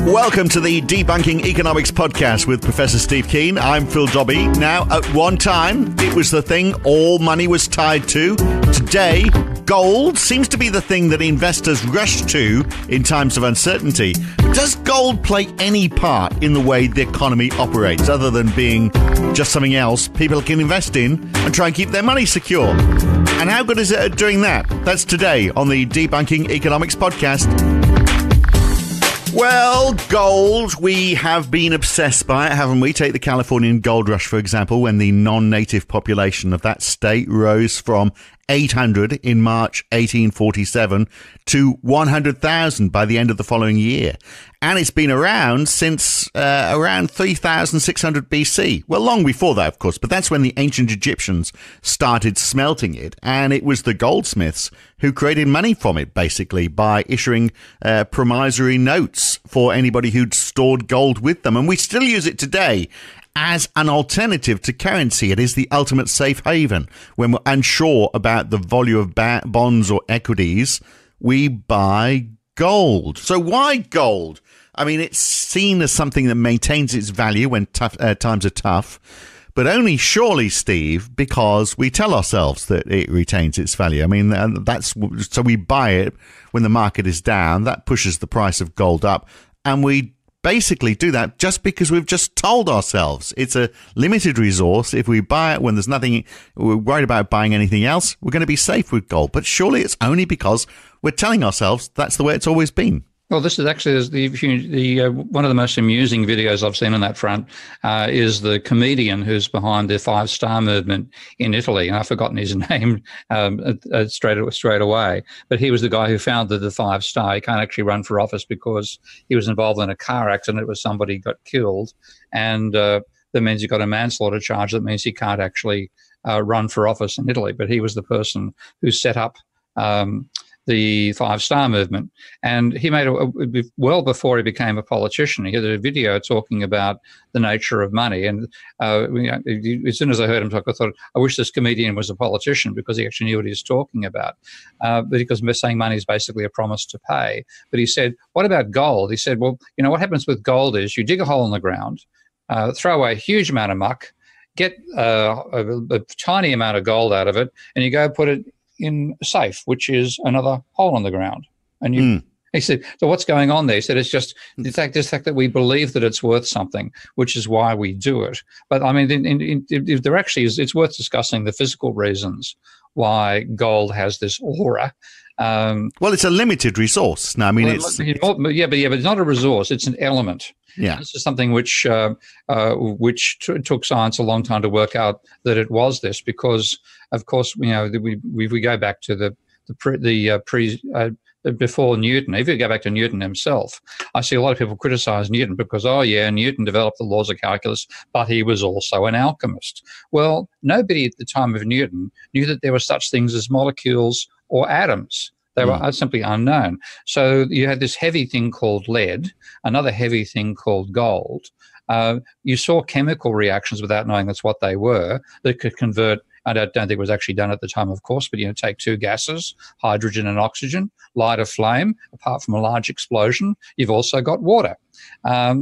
Welcome to the Debunking Economics podcast with Professor Steve Keen. I'm Phil Dobbie. Now, at one time, it was the thing all money was tied to. Today, gold seems to be the thing that investors rush to in times of uncertainty. Does gold play any part in the way the economy operates, other than being just something else people can invest in and try and keep their money secure? And how good is it at doing that? That's today on the Debunking Economics podcast. Well, gold, we have been obsessed by it, haven't we? Take the Californian gold rush, for example, when the non-native population of that state rose from 800 in March 1847 to 100,000 by the end of the following year. And it's been around since around 3600 BC. Well, long before that, of course, but that's when the ancient Egyptians started smelting it. And it was the goldsmiths who created money from it, basically, by issuing promissory notes for anybody who'd stored gold with them. And we still use it today as an alternative to currency. It is the ultimate safe haven. When we're unsure about the value of bonds or equities, we buy gold. So why gold? I mean, it's seen as something that maintains its value when times are tough, but only surely, Steve, because we tell ourselves that it retains its value. I mean, so we buy it when the market is down. That pushes the price of gold up, and we basically do that just because we've just told ourselves it's a limited resource. If we buy it when there's nothing, we're worried about buying anything else, we're going to be safe with gold. But surely it's only because we're telling ourselves that's the way it's always been. Well, this is actually the one of the most amusing videos I've seen on that front is the comedian who's behind the 5 Star movement in Italy. And I've forgotten his name straight away. But he was the guy who founded the 5 Star. He can't actually run for office because he was involved in a car accident where somebody got killed. And that means he got a manslaughter charge. That means he can't actually run for office in Italy. But he was the person who set up the 5 Star movement. And he made well before he became a politician. He had a video talking about the nature of money. And as soon as I heard him talk, I thought, I wish this comedian was a politician, because he actually knew what he was talking about. Because saying money is basically a promise to pay. But he said, what about gold? He said, well, what happens with gold is you dig a hole in the ground, throw away a huge amount of muck, get a tiny amount of gold out of it, and you go put it in a safe, which is another hole in the ground. And he said, so what's going on there? He said, it's just the fact that we believe that it's worth something, which is why we do it. But I mean, if there actually is, it's worth discussing the physical reasons why gold has this aura. Well, it's a limited resource. No, I mean, but it's not a resource. It's an element. Yeah, this is something which took science a long time to work out that it was this, because, of course, we go back to before Newton. If you go back to Newton himself, I see a lot of people criticize Newton because, Newton developed the laws of calculus, but he was also an alchemist. Well, nobody at the time of Newton knew that there were such things as molecules or atoms. They were simply unknown. So you had this heavy thing called lead, another heavy thing called gold. You saw chemical reactions without knowing that's what they were, that could convert. I don't think it was actually done at the time, of course, but take 2 gases, hydrogen and oxygen, light a flame. Apart from a large explosion, you've also got water.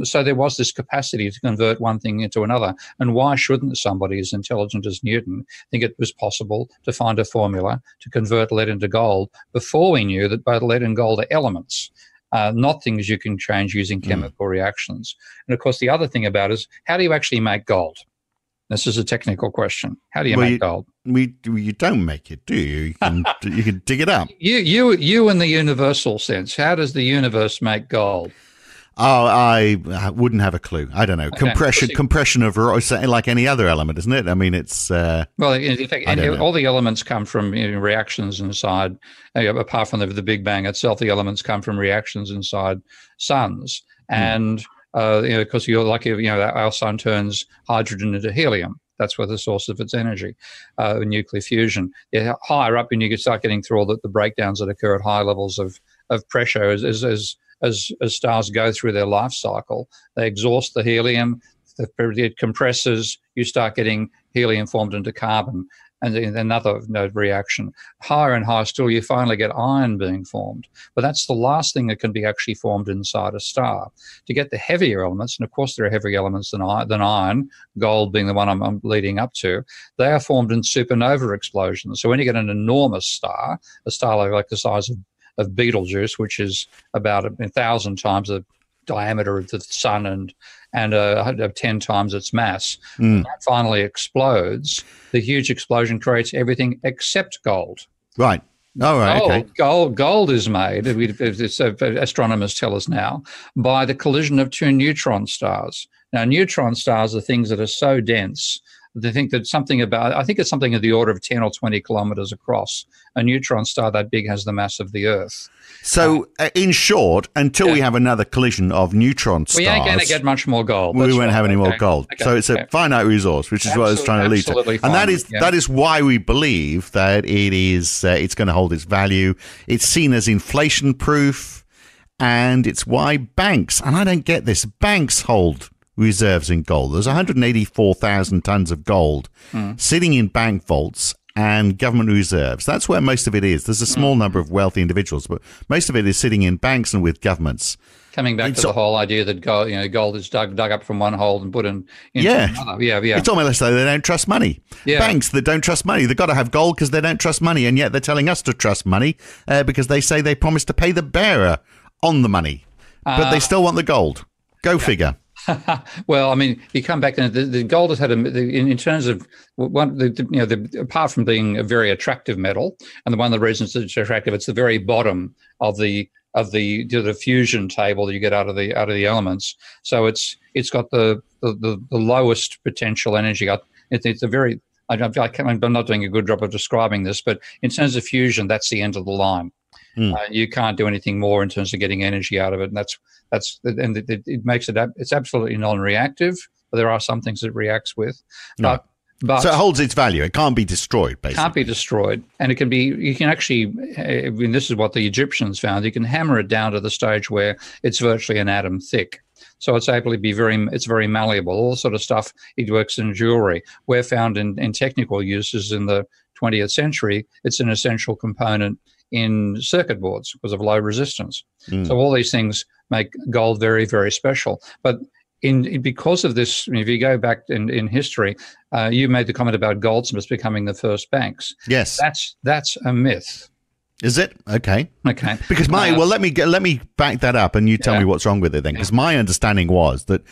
So there was this capacity to convert one thing into another. And why shouldn't somebody as intelligent as Newton think it was possible to find a formula to convert lead into gold before we knew that both lead and gold are elements, not things you can change using chemical reactions? And, of course, the other thing about it is, how do you actually make gold? This is a technical question. How do you make gold? You don't make it, do you? You can dig it up. You in the universal sense. How does the universe make gold? Oh, I wouldn't have a clue. I don't know. Okay. Compression of like any other element, isn't it? I mean, it's well, in fact, all the elements come from reactions inside. Apart from the Big Bang itself, the elements come from reactions inside suns, and because our sun turns hydrogen into helium. That's where the source of its energy, nuclear fusion. Higher up, and you can start getting through all the breakdowns that occur at high levels of pressure as stars go through their life cycle. They exhaust the helium, it compresses, you start getting helium formed into carbon. and then another reaction. Higher and higher still, you finally get iron being formed. But that's the last thing that can be actually formed inside a star. To get the heavier elements, and of course there are heavier elements than iron, gold being the one I'm leading up to, they are formed in supernova explosions. So when you get an enormous star, a star like the size of Betelgeuse, which is about 1,000 times the diameter of the sun and 10 times its mass. When that finally explodes, the huge explosion creates everything except gold. Right. Oh, right. Okay. Gold is made, astronomers tell us now, by the collision of two neutron stars. Now, neutron stars are things that are so dense. They think that I think it's something of the order of 10 or 20 kilometers across. A neutron star that big has the mass of the Earth. So, in short, until we have another collision of neutron stars, we ain't going to get much more gold. We won't have any more gold. Okay. So it's a finite resource, which is what I was trying to lead to. And that is why we believe that it's going to hold its value. It's seen as inflation proof, and it's why banks, and I don't get this, banks hold reserves in gold. There's 184,000 tons of gold sitting in bank vaults and government reserves. That's where most of it is. There's a small number of wealthy individuals, but most of it is sitting in banks and with governments. Coming back to the whole idea that gold is dug up from one hole and put into another. Yeah. It's almost like they don't trust money. Yeah. Banks that don't trust money, they've got to have gold because they don't trust money, and yet they're telling us to trust money because they say they promise to pay the bearer on the money, but they still want the gold. Go figure. Well, I mean, you come back and the gold has had in terms of apart from being a very attractive metal, and one of the reasons it's attractive, it's the very bottom of the fusion table that you get out of the elements. So it's got the lowest potential energy. It's a very I'm not doing a good job of describing this, but in terms of fusion, that's the end of the line. You can't do anything more in terms of getting energy out of it, and it makes it's absolutely non-reactive. But there are some things it reacts with, but so it holds its value. It can't be destroyed. Basically, can't be destroyed, and it can be. You can actually. I mean, this is what the Egyptians found. You can hammer it down to the stage where it's virtually an atom thick. So it's able to be it's very malleable. All sort of stuff. It works in jewelry. We're found in technical uses in the 20th century. It's an essential component in circuit boards because of low resistance. So all these things make gold very, very special. But because of this, if you go back in history, you made the comment about goldsmiths becoming the first banks. Yes, that's a myth. Is it? Okay. Because let me back that up, and you tell me what's wrong with it then. Because my understanding was that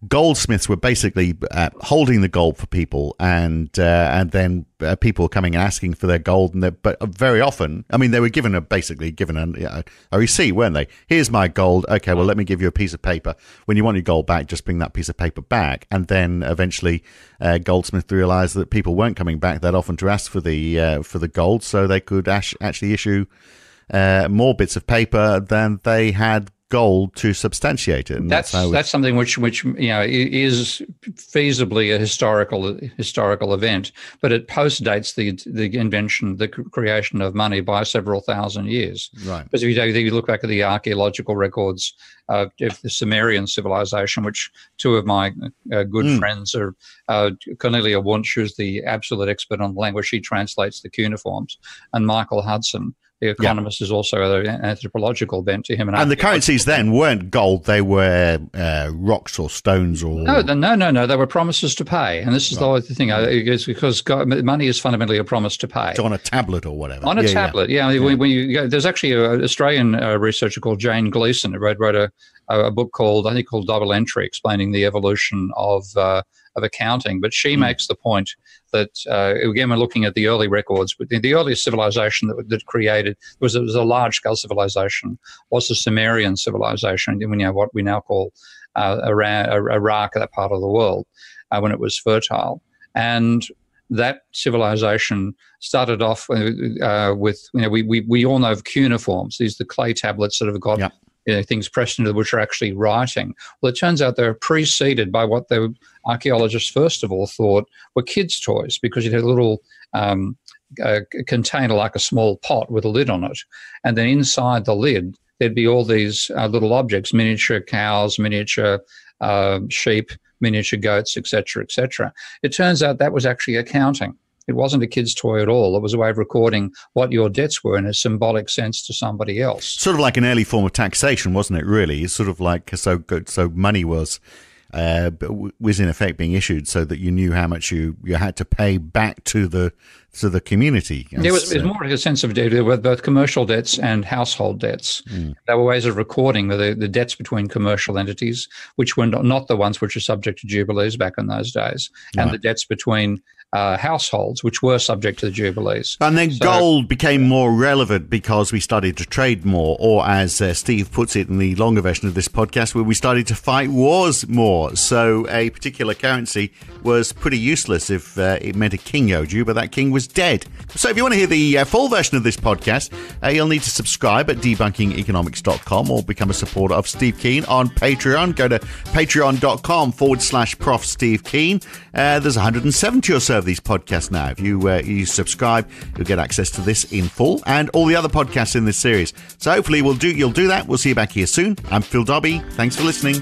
goldsmiths were basically holding the gold for people, and then people were coming and asking for their gold, but very often, I mean, they were basically given a receipt, weren't they? Here's my gold. Okay, well, let me give you a piece of paper. When you want your gold back, just bring that piece of paper back. And then eventually, goldsmiths realized that people weren't coming back that often to ask for the gold, so they could actually issue more bits of paper than they had gold to substantiate it. And that's something which is feasibly a historical event, but it postdates the invention, the creation of money by several thousand years. Right. Because if you look back at the archaeological records of the Sumerian civilization, which two of my good friends are Cornelia Wunsch, who's the absolute expert on the language. She translates the cuneiforms, and Michael Hudson, the economist, is also an anthropological bent to him. And the currencies then weren't gold; they were rocks or stones or no. They were promises to pay, and this is the thing. It's because money is fundamentally a promise to pay. So on a tablet or whatever. On a tablet, When you go, there's actually an Australian researcher called Jane Gleeson who wrote a book called Double Entry, explaining the evolution of accounting. But she makes the point that, again, we're looking at the early records, but the earliest civilization that created was a large-scale civilization was the Sumerian civilization, what we now call Iraq, that part of the world, when it was fertile. And that civilization started off with, we all know of cuneiforms. These are the clay tablets that have got things pressed into which are actually writing. Well, it turns out they're preceded by what the archaeologists first of all thought were kids' toys, because you had a little container like a small pot with a lid on it. And then inside the lid, there'd be all these little objects, miniature cows, miniature sheep, miniature goats, etc., etc. It turns out that was actually accounting. It wasn't a kid's toy at all. It was a way of recording what your debts were in a symbolic sense to somebody else. Sort of like an early form of taxation, wasn't it, really? It's sort of like, so money was in effect being issued so that you knew how much you had to pay back to the community. It was more like a sense of debt with both commercial debts and household debts. There were ways of recording the debts between commercial entities, which were not the ones which were subject to jubilees back in those days, and the debts between households, which were subject to the jubilees. And then gold became more relevant because we started to trade more, or as Steve puts it in the longer version of this podcast, where we started to fight wars more. So a particular currency was pretty useless if it meant a king owed you, but that king was dead. So if you want to hear the full version of this podcast, you'll need to subscribe at debunkingeconomics.com or become a supporter of Steve Keen on Patreon. Go to patreon.com/Prof Steve Keen. There's 170 or so of these podcasts now. If you subscribe, you'll get access to this in full and all the other podcasts in this series. So hopefully you'll do that. We'll see you back here soon. I'm Phil Dobbie. Thanks for listening.